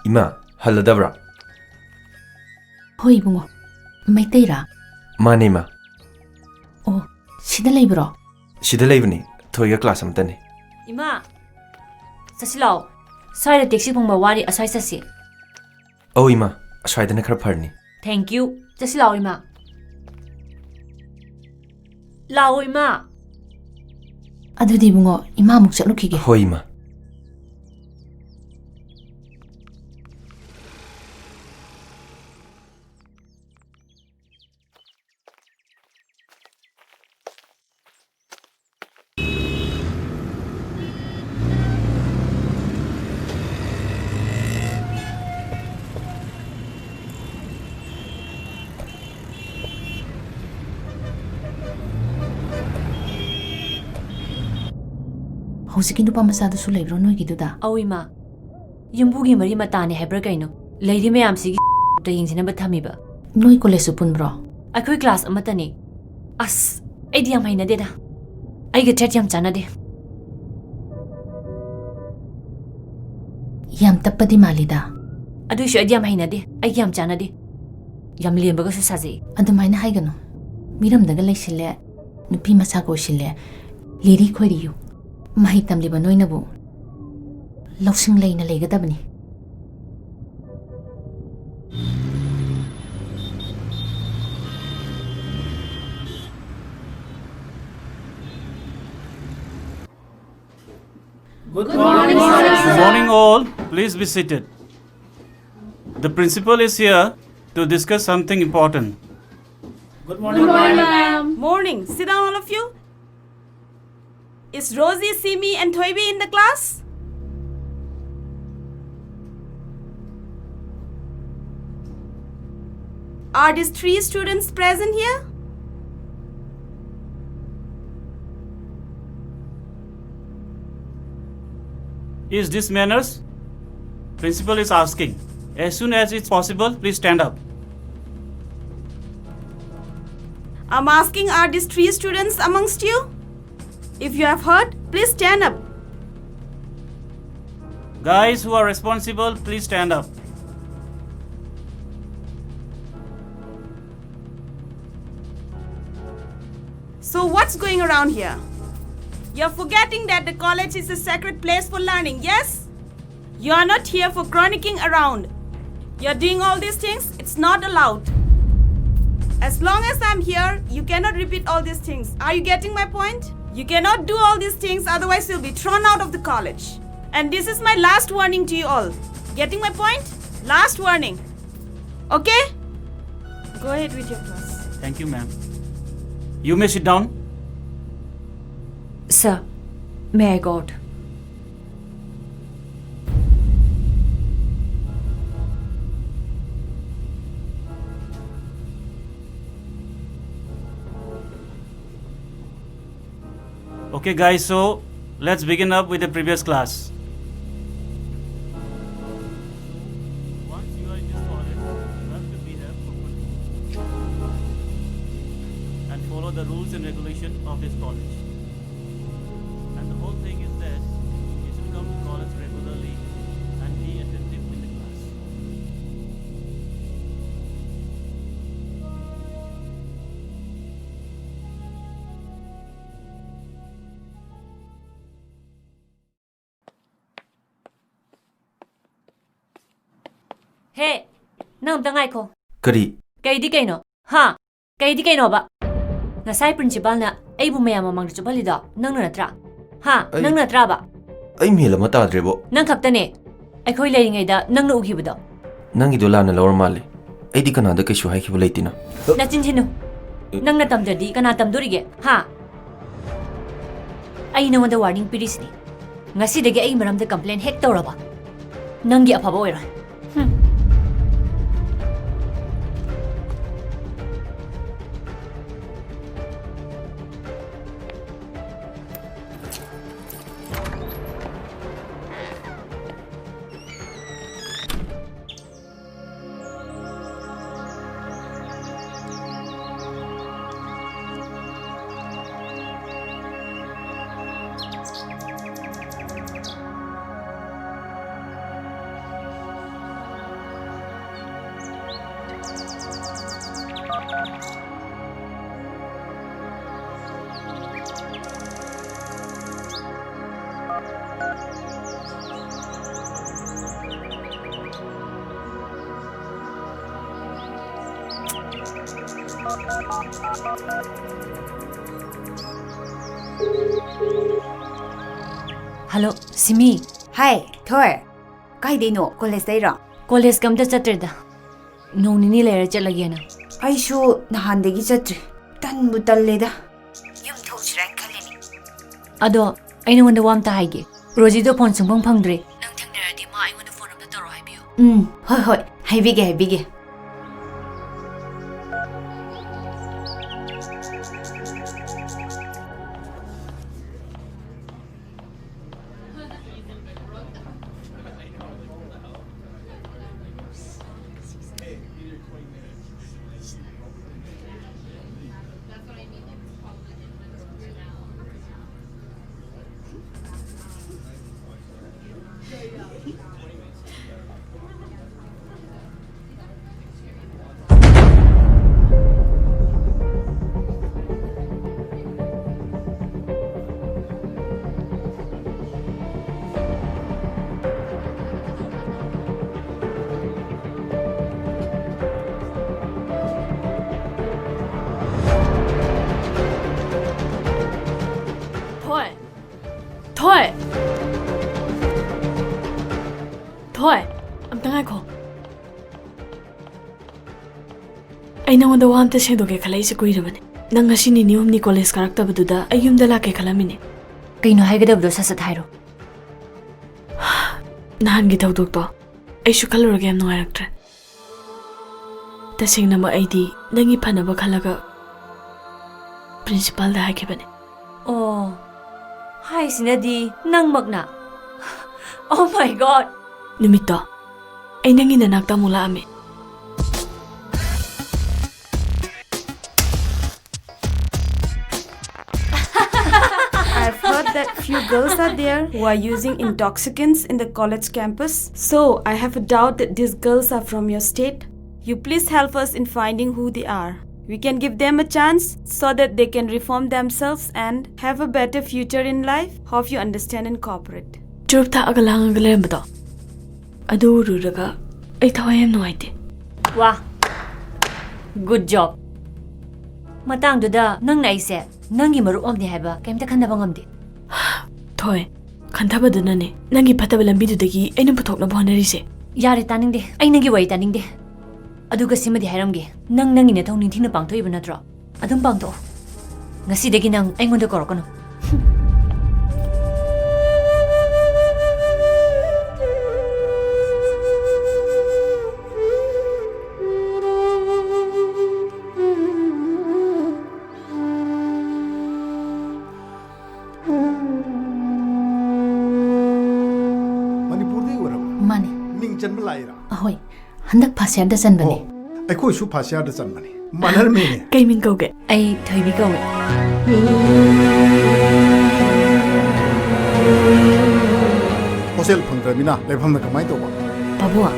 Ima, haladabra. Hoi bungo. Maitera. Mane ma. Oh, sida leibro. Sida leibni. Thoiga class amtani. Ima. Sasilao. Side taxi pong mawari asai sasi. Oh Ima, aswaidana khara pharni. Thank you. Sasilao Ima. Lao Ima. Adudi bungo, ima muk chatlukige. Hoi Ima. Hausikin dupa masada su leibro noi giduda. Au Ima. Yumbugi mari matani hebra kaino. Lady mayam sigi ta yingsina bathamiba. Noi college punbro. Akoi class amatani. As, aidi yam haina deda. Aiga chat yam chana de. Yam tappadi malida. Adu shu aidi yam haina de. Aigi yam chana de. Yam lembaga su sazi. Adumaina haigano. Miram daga leisile. Nupi masako shile. Liri khoriyu. Mahi tamliba noinabu. Lausing leina leigadabani. Good morning, sir. Good morning, all. Please be seated. The principal is here to discuss something important. Good morning, ma'am. Morning. Sit down, all of you. Is Rosie, Simi, and Toibi in the class? Are these 3 students present here? Is this manners? Principal is asking. As soon as it's possible, please stand up. I'm asking, are these 3 students amongst you? If you have heard, please stand up. Guys who are responsible, please stand up. So what's going around here? You're forgetting that the college is a sacred place for learning, yes? You are not here for chronicking around. You're doing all these things, it's not allowed. As long as I'm here, you cannot repeat all these things. Are you getting my point? You cannot do all these things, otherwise you'll be thrown out of the college. And this is my last warning to you all. Getting my point? Last warning. Okay? Go ahead with your class. Thank you, ma'am. You may sit down. Sir, may I go out? Okay, guys, so let's begin up with the previous class. Once you are in this college, you have to behave properly and follow the rules and regulations of this college. And the whole thing is that you should come to college regularly and be attentive in the class. Hey, nang tangai ko. Kari. Kay di kay no? Ha? Kay di kay no ba? Ngasay principal na ay bumaya mamang dito da. Nang natra. Ha? Ay. Nang natra ba? Ay mila mata adrebo. Nang kapta ne. Ay koy lai ngay da nang naugi ba da? Nangi dola na lower mali. Ay di kanada kay shuhay ki bulay tina. Na chinchinu. Nang natam di kana tam durige. Ha? Ay naman da warning piris ni. Ngasi dagi ay maram da complain hek tawra ba? Nanggi apaba oira. Hello, Simi. Hi, Thor. Kaidino, college daira. College kamta chatreda. No nini layer chalagena. Aishu nahandegi chatri. Tanbu talleda. Yum thosran khalini. Ado, aina wanda wam ta haige. Roji do phone sungpang phangdre. Nang thangnaradi ma ai wanda phone amta taro haibiyo. Hoi hoi. Haibige. Thôi, amta ngai ko. Ai na wanda wam ta sedo ke khalai se koi rabane. Nang ngasi ni nium ni college karakta bududa ayum da la ke khalamine. Kaino haigada bdo sasa thairo. Nahan gi thau to. Ai shu khalur ge am no araktre. Ta singna ma aidi nangi phana ba khalaga principal da haike bane. Oh. Hai sinadi nang magna. Oh my god. Numito. Ai nangi na nakta mula ame. I've heard that few girls are there who are using intoxicants in the college campus. So I have a doubt that these girls are from your state. You please help us in finding who they are. We can give them a chance so that they can reform themselves and have a better future in life. Hope you understand and cooperate. Churup ta agalang agalem bado. Adu ruraga ai thawayam no aite. Wow. Good job. Matang duda nang naise nangi maru omni haiba kaimta khanaba ngamde. Thoi khantaba dunane nangi phataba lambi dudagi aina puthokna bhonari se. Yare taningde ai nangi wai taningde. Aduga simadi hairamge nangi ne thongning thina pangthoi ba natro. Adum pangtho. Ngasi degi nang aingonda korokono. Manipuri wara Mane. ning jan malaira Ahoy. Handak pasya da san bane. ai ko shu phasya da san mani manar me ne Kai min kauge. Ai thoibi kawe. hostel phangdra mina lepham na kamai to ba Babua.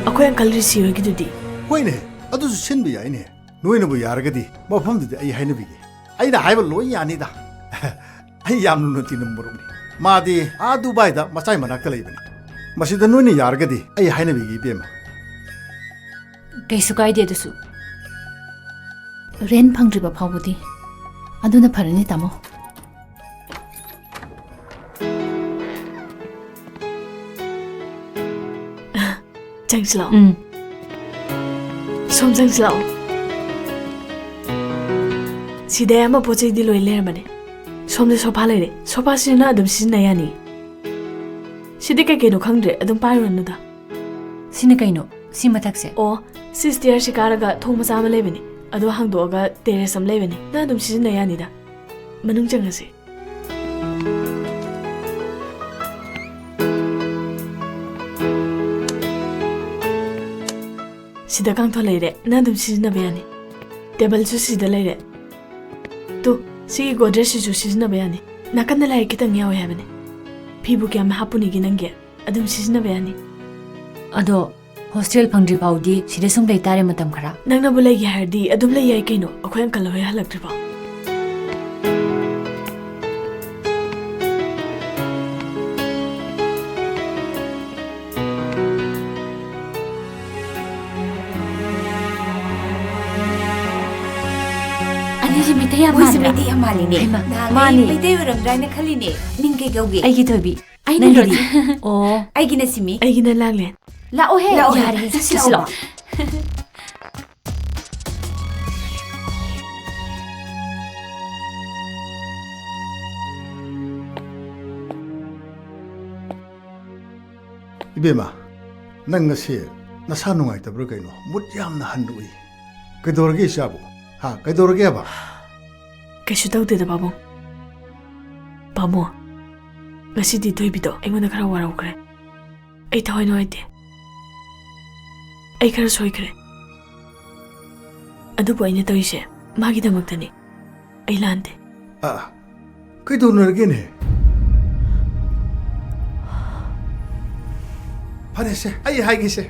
Akoy uncle risi hogi dudi. koi ne adu su sin bi ai ne noi na bu yar ga di mafam du ai hai na bi ge ai da hai ba loi ya ni da ai yam nu ti number ni ma di a dubai da masai manak ta lei bani masida noi ni yar ga di ai hai na bi ge bema Kaisu kaide dusu. Ren phangdriba phawbudi. Aduna pharani tamo. Changslao. Som changslao. Sida ama pochai di loi ler mane. Som de sofa lere. Sofa sina adum sina yani. Sida ka keno khangre adum pairon nu da. Sina kaino si mathakse. O sister shikaraga thong macha ma lebeni. Ado hangdoga terrace am lebeni. Na adum sina yani da. Manung changase. Sida kang tho leire na dum sina bayani table su sida leire tu si godres su sina bayani nakan na lai kitang yaw habane phibu kyam hapuni gi nange adum sina bayani Ado hostel phangdri paudi sida sum lei tare matam khara ꯅꯪꯅꯕꯨ ꯂꯩꯒꯦ ꯍꯥꯏꯔꯗꯤ ꯑꯗꯨꯝ ꯂꯩ ꯌꯥꯏ ꯀꯩꯅꯣ ꯑꯩꯈꯣꯏ ꯑꯪꯀꯜ ꯍꯣꯏ ꯍꯜꯂꯛꯇ꯭ꯔꯤꯕꯣ ꯑꯅꯤꯁꯤ ꯃꯩꯇꯩ ꯌꯥꯝ ꯃꯣꯏꯁꯦ ꯃꯥꯟꯗ꯭ꯔꯥ? ꯃꯩꯇꯩ ꯌꯥꯝ ꯃꯥꯜꯂꯤꯅꯦ ꯍꯩꯃꯥ, ꯅꯍꯥꯟꯒꯩ ꯃꯥꯅꯤ. ꯃꯩꯇꯩ ꯑꯣꯏꯔꯝꯗ꯭ꯔꯥꯅ ꯈꯜꯂꯤꯅꯦ ꯃꯤꯡ ꯀꯩ ꯀꯧꯒꯦ ꯑꯩꯒꯤ ꯊꯣꯏꯕꯤ ꯑꯩꯅ ꯅꯪꯒꯤꯗꯤ? ꯂꯤꯂꯤ. ꯑꯣ ꯑꯩꯒꯤꯅ ꯁꯤꯃꯤ ꯑꯩꯒꯤꯅ ꯂꯥꯡꯂꯦꯟ ꯂꯥꯛꯑꯣꯍꯦ. ꯂꯥꯛꯑꯣꯍꯦ. ꯌꯥꯔꯦ. ꯆꯠꯁꯤ ꯆꯠꯁꯤ ꯂꯥꯛꯑꯣ. ꯂꯥꯛꯑꯣ. 이베마, 난 ngasi nasa nungaitabra kaino mut yamna hanui. Kaidorage shabu. Ha, kaidorage ba? ꯀꯩꯁꯨ ꯇꯧꯗꯦꯗ ꯄꯥꯕꯨꯡ ꯄꯥꯕꯨꯡ ꯉꯁꯤꯗꯤ ꯊꯣꯏꯕꯤꯗꯣ ꯑꯩꯉꯣꯟꯗ ꯈꯔ ꯋꯥꯔꯧꯈ꯭ꯔꯦ ꯑꯩ ꯊꯋꯥꯏ ꯅꯨꯡꯉꯥꯏꯇꯦ ꯑꯩ ꯈꯔ ꯁꯣꯏꯈ꯭ꯔꯦ ꯑꯗꯨꯕꯨ ꯑꯩꯅ ꯇꯧꯔꯤꯁꯦ ꯃꯥꯒꯤꯗꯃꯛꯇꯅꯤ ꯑꯩ ꯂꯥꯟꯗꯦ kaidonaragene. Parese, ai haigise.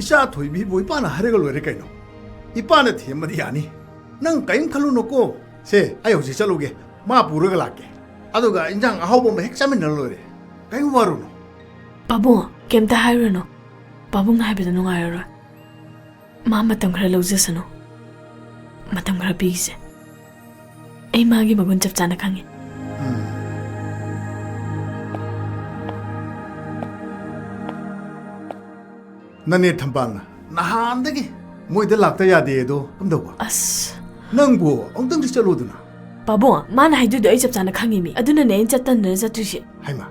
Isa thoibi boi pana haregal were kaino. Ipana themadi yani. Nang kaim khalu noko. Se, ai hosi chaluge. Ma puraga lake. Aduga injang ahawbo me hexamin nalore. Kaim waruno. ꯄꯥꯕꯨꯡ ꯀꯩꯝꯇ ꯍꯥꯏꯔꯨꯔꯅꯨ ꯄꯥꯕꯨꯡꯅ ꯍꯥꯏꯕꯗ ꯅꯨꯡꯉꯥꯏꯔꯔꯣꯏ ꯃꯥ ꯃꯇꯝ ꯈꯔ ꯂꯧꯖꯁꯅꯨ ꯃꯇꯝ ꯈꯔ ꯄꯤꯒꯤꯁꯦ ꯑꯩ ꯃꯥꯒꯤ ꯃꯒꯨꯟ ꯆꯞ ꯆꯥꯅ ꯈꯪꯉꯤ Nane thampalna. Nahandagi. Moida lakta yade edo. Amdawa. ꯑꯁ Nangbo, ongtang chaluduna. ꯄꯥꯕꯨꯡ ꯃꯥꯅ ꯍꯥꯏꯗꯨꯗꯣ ꯑꯩ ꯆꯞ ꯆꯥꯅ ꯈꯪꯉꯤꯃꯤ ꯑꯗꯨꯅꯅꯦ ꯑꯩꯅ ꯆꯠꯇꯟꯗꯅ ꯆꯠꯇ꯭ꯔꯤꯁꯦ Haima.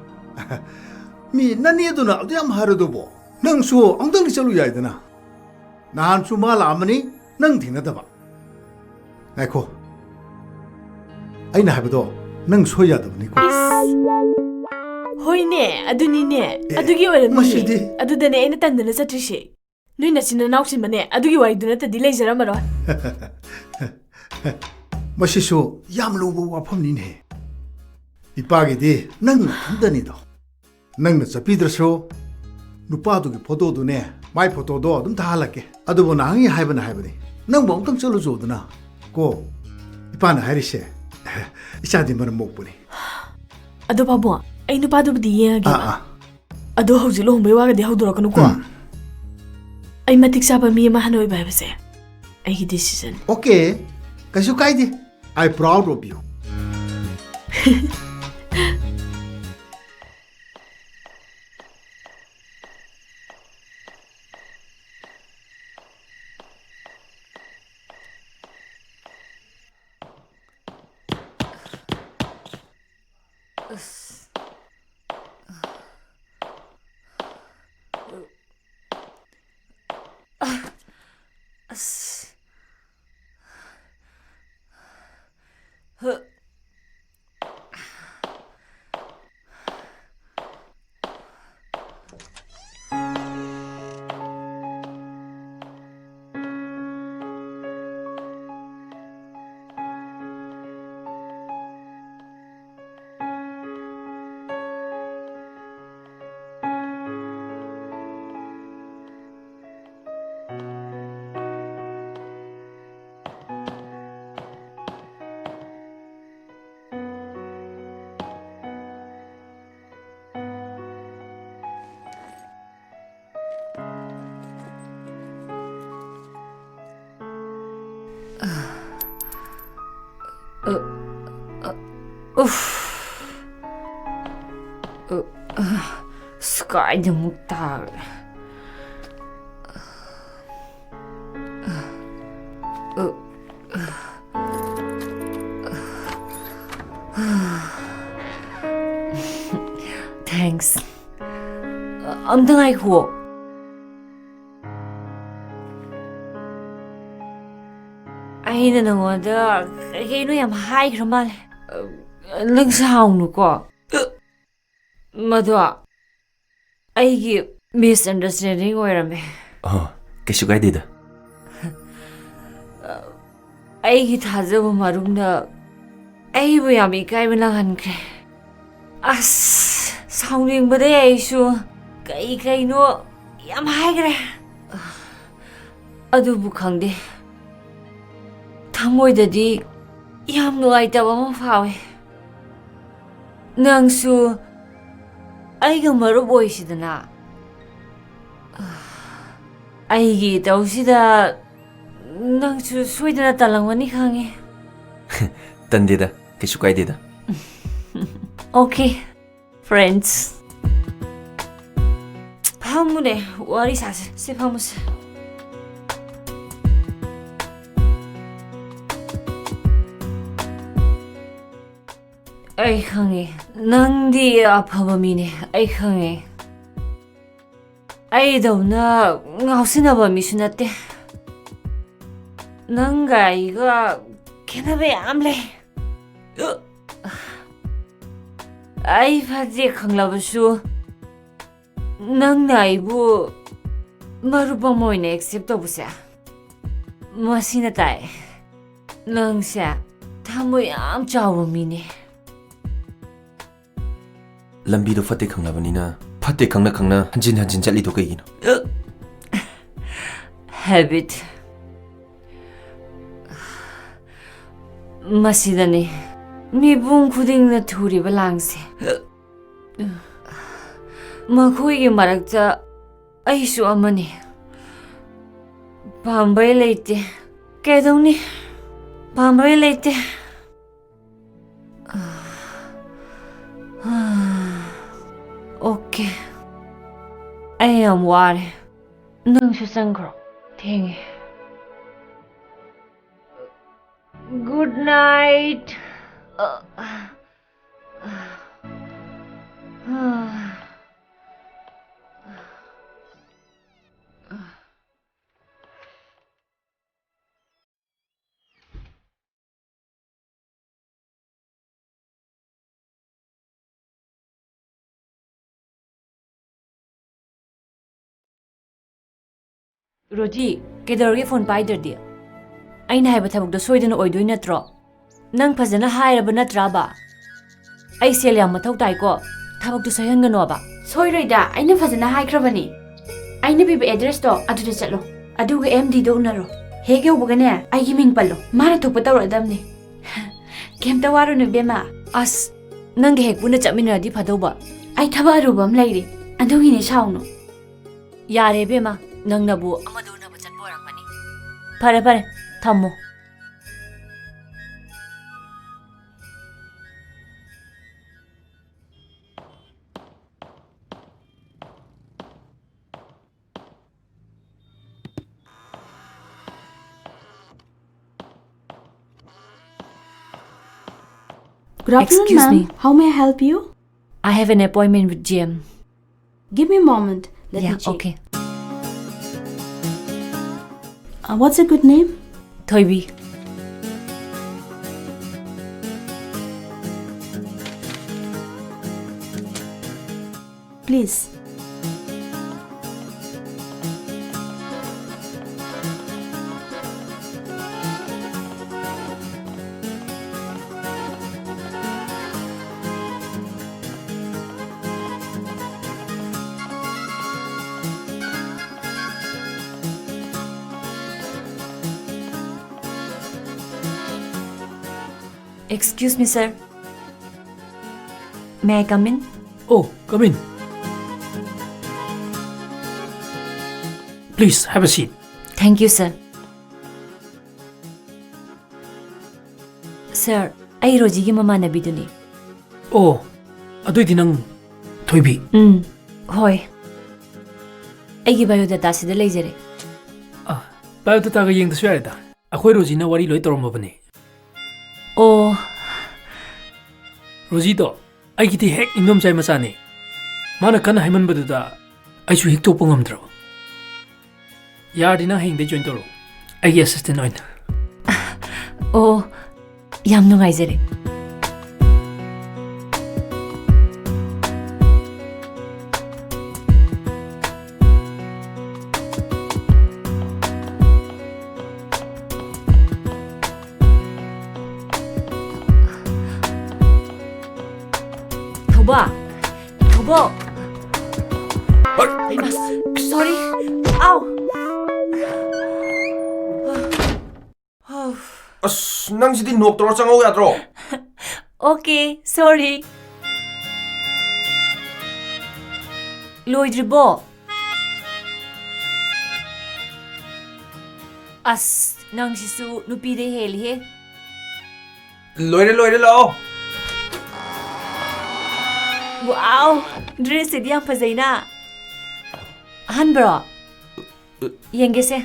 Mi nani eduna adyam haradobo. Nang so ongtang chalu yaidana. Nahan su mala amani nang thinadaba. Aiko. Aina habado nang soyadabni ko. ꯍꯣꯏꯅꯦ ꯑꯗꯨꯅꯤꯅꯦ ꯑꯗꯨꯒꯤ ꯃꯁꯤꯗꯤ ꯑꯣꯏꯔꯝꯅꯤ ꯑꯗꯨꯗꯅꯦ ꯑꯩꯅ ꯇꯟꯗꯅ ꯆꯠꯇ꯭ꯔꯤꯁꯦ ꯅꯣꯏ ꯅꯆꯤꯟ ꯅꯅꯥꯎꯁꯤꯡꯕꯅꯦ ꯑꯗꯨꯒꯤ ꯋꯥꯔꯤꯗꯨ ꯅꯠꯇꯗꯤ ꯂꯩꯖꯔꯝꯃꯔꯣꯏ Masiso yam lubu wafamnine. Ipagidi nang thandanido. Nang na chapidraso nupadu gi photo du ne mai photo do adum thalake. Adubo nangi haibana haibani. Nang bong tang chalu joduna. Ko ipana harise. Isadi mar mokpuni. ꯑꯗꯣ ꯄꯥꯕꯨꯡ ꯑꯩ ꯅꯨꯄꯥꯗꯨꯕꯨꯗꯤ ꯌꯦꯡꯉꯒꯦ ꯑꯗꯣ ꯍꯧꯖꯤꯛ ꯂꯨꯍꯣꯡꯕꯩ ꯋꯥꯒꯗꯤ ꯍꯧꯗꯣꯔꯛꯀꯅꯨꯀꯣ ꯑꯩ ꯃꯇꯤꯛ ꯆꯥꯕ ꯃꯤ ꯑꯃ ꯍꯟꯅ ꯑꯣꯏꯕ ꯍꯥꯏꯕꯁꯦ ꯑꯩꯒꯤ decision Okay. Kasu kaide. I proud of you. Sky'da muktar. Thanks. Amda ngai ko. Aina nangoda kaino yam high kramal. Lang saunu ko. Madwa. Aigi misunderstanding oirame. Oh, kaisu kaidida. Aigi thajaba marumna aibu yam ikaibana hankre. As sauning bade aisu kaino ꯌꯥꯝ ꯍꯥꯏꯈ꯭ꯔꯦ ꯑꯗꯨꯕꯨ ꯈꯪꯗꯦ ꯊꯃꯣꯏꯗꯗꯤ ꯌꯥꯝ ꯅꯨꯡꯉꯥꯏꯇꯕ ꯑꯃ ꯐꯥꯎꯋꯦ ꯅꯪꯁꯨ ꯑꯩꯒ ꯃꯔꯨꯞ ꯑꯣꯏꯁꯤꯗꯅ ꯑꯩꯒꯤ ꯏꯇꯧꯁꯤꯗ ꯅꯪꯁꯨ ꯁꯣꯏꯗꯅ ꯇꯜꯂꯝꯒꯅꯤ ꯈꯪꯉꯦ ꯇꯟꯗꯦꯗ ꯀꯩꯁꯨ ꯀꯥꯏꯗꯦꯗ Okay, friends. 파무네 와리 사세 세 파무스. 아이 강해. 낭디 아파범이네. 아이 강해. 아이도나 ngausinaba 미수나때. 낭가 이거 개나베 암래. ai faje khanglabasu nang naibu maruba moine accept tobusa masina tai nang sa thamoi am chawo mine lambido fate khanglabanina fate khangna khangna hanjin hanjin chali do kaigino habit masidani 미분 구딩나 둘이 발랑세 마코이게 말학자 아이수 어머니 밤바이 레이테 깨동니 밤바이 레이테 오케이 I am worried 능수 상그로 땡이 Good night 로지, 깨달게 폰 바이더디. 아이나 해봐 타복도 소이드는 어이도이 나트로. năng phazana hairaba natraba ai selia mathau tai ko thabak tu sayan gano ba soiroida aina fazana haikrabani aina biba address to adude chatlo aduga md do unaro hege ubagane aigi ming pallo mara thokpa tawradamni kemta waru ne bema as nang hek puna chamina di phadauba ai thaba arubam lairi adugi ne sauno yare bema nang nabu amadu na bachat borakani pare pare thammo Good afternoon, Excuse ma'am. me. How may I help you? I have an appointment with GM. Give me a moment. Let me check. Okay. What's a good name? Thoibi. Please. Excuse me, sir. May I come in? Oh, come in. Please have a seat. Thank you, sir. Sir, I Roji gi mama nabiduni. Oh, aduidi nang Thoibi. Hoi. Aigi biodata sida leijare. Biodata ga yengdasu yareda. Akhoi Roji na wari loi toromabani. Oh. Roji to aigi ti hek ingom chai machani. Mana kana haiman baduda aisu hek topa ngamdro. Yardi na hengde join toro. Aigi assistant oina. Oh. Yam nungaijare. Thoba. Sorry. Ow. ꯑꯁ ꯅꯪꯁꯤꯗꯤ ꯅꯣꯛꯇꯧꯔ ꯆꯪꯉꯧ ꯌꯥꯗ꯭ꯔꯣ? Okay, sorry. ꯂꯣꯏꯗ꯭ꯔꯤꯕꯣ? ꯑꯁ ꯅꯪꯁꯤꯁꯨ ꯅꯨꯄꯤꯗꯩ ꯍꯦꯜꯂꯤꯍꯦ. ꯂꯣꯏꯔꯦ ꯂꯣꯏꯔꯦ ꯂꯥꯛꯑꯣ. Wow, ꯗ꯭ꯔꯦꯁꯁꯤꯗꯤ ꯌꯥꯝ ꯐꯖꯩꯅ. ꯑꯍꯟꯕ꯭ꯔꯣ? ꯌꯦꯡꯒꯦꯁꯦ.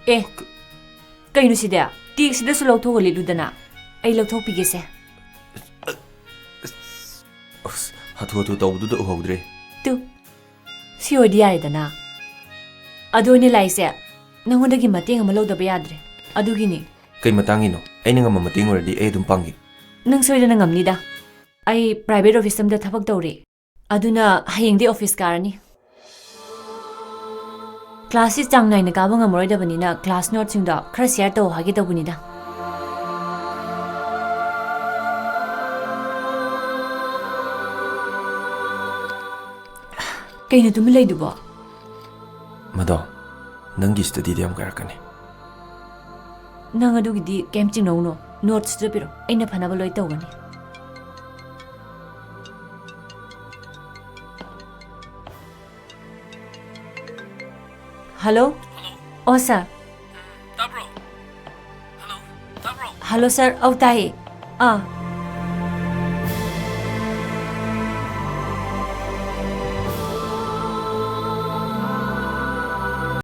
ꯑꯦ, ꯀꯩꯅꯣ ꯁꯤꯗꯤ? ꯇꯦꯛꯁꯤꯗꯁꯨ ꯂꯧꯊꯣꯛꯑ ꯂꯤꯠꯂꯨꯗꯅ. ꯑꯩ ꯂꯧꯊꯣꯛꯄꯤꯒꯦꯁꯦ. ꯑꯁ ꯍꯥꯊꯨ ꯍꯥꯊꯨ ꯇꯧꯕꯗꯨꯗ ꯎꯍꯧꯗ꯭ꯔꯦ. ꯇꯨ, ꯁꯤ ꯑꯣꯏꯗꯤ ꯌꯥꯔꯦꯗꯅ. ꯑꯗꯨ ꯑꯣꯏꯅ ꯂꯥꯛꯏꯁꯦ, ꯅꯪꯉꯣꯟꯗꯒꯤ ꯃꯇꯦꯡ ꯑꯃ ꯂꯧꯗꯕ ꯌꯥꯗ꯭ꯔꯦ. ꯑꯗꯨꯒꯤꯅꯤ. ꯀꯩ ꯃꯇꯥꯡꯒꯤꯅꯣ? ꯑꯩꯅ ꯉꯝꯕ ꯃꯇꯦꯡ ꯑꯣꯏꯔꯗꯤ ꯑꯩ ꯑꯗꯨꯝ ꯄꯥꯡꯒꯦ. ꯅꯪ ꯁꯣꯏꯗꯅ ꯉꯝꯅꯤꯗ. ꯑꯩ ꯄ꯭ꯔꯥꯏꯚꯦꯠ ꯑꯣꯐꯤꯁ ꯑꯃꯗ ꯊꯕꯛ ꯇꯧꯔꯤ. ꯑꯗꯨꯅ ꯍꯌꯦꯡꯗꯤ ꯑꯣꯐꯤꯁ ꯀꯥꯔꯅꯤ. ꯀ꯭ꯂꯥꯁꯁꯤ ꯆꯥꯡ ꯅꯥꯏꯅ ꯀꯥꯕ ꯉꯝꯃꯔꯣꯏꯗꯕꯅꯤꯅ ꯀ꯭ꯂꯥꯁ ꯅꯣꯠꯁꯤꯡꯗꯣ ꯈꯔ ꯁꯤꯌꯔ ꯇꯧ ꯍꯥꯏꯒꯦ ꯇꯧꯕꯅꯤꯗ. ꯀꯩꯅꯣ ꯇꯨꯃꯤꯟ ꯂꯩꯗꯨꯕꯣ? ꯃꯗꯣ ꯅꯪꯒꯤ ꯁ꯭ꯇꯗꯤꯗ ꯌꯥꯝ ꯀꯥꯏꯔꯛꯀꯅꯤ. ꯅꯪ ꯑꯗꯨꯒꯤꯗꯤ ꯀꯩꯝ ꯆꯤꯡꯅꯧꯅꯣ. ꯅꯣꯠꯁꯇꯨ ꯄꯤꯔꯣ. ꯑꯩꯅ ꯐꯅꯕ ꯂꯣꯏ ꯇꯧꯒꯅꯤ. Hello? Oh, sir. ꯇꯥꯕ꯭ꯔꯣ? ꯍꯜꯂꯣ ꯇꯥꯕ꯭ꯔꯣ? Hello, sir. Oh, tayo. Ah.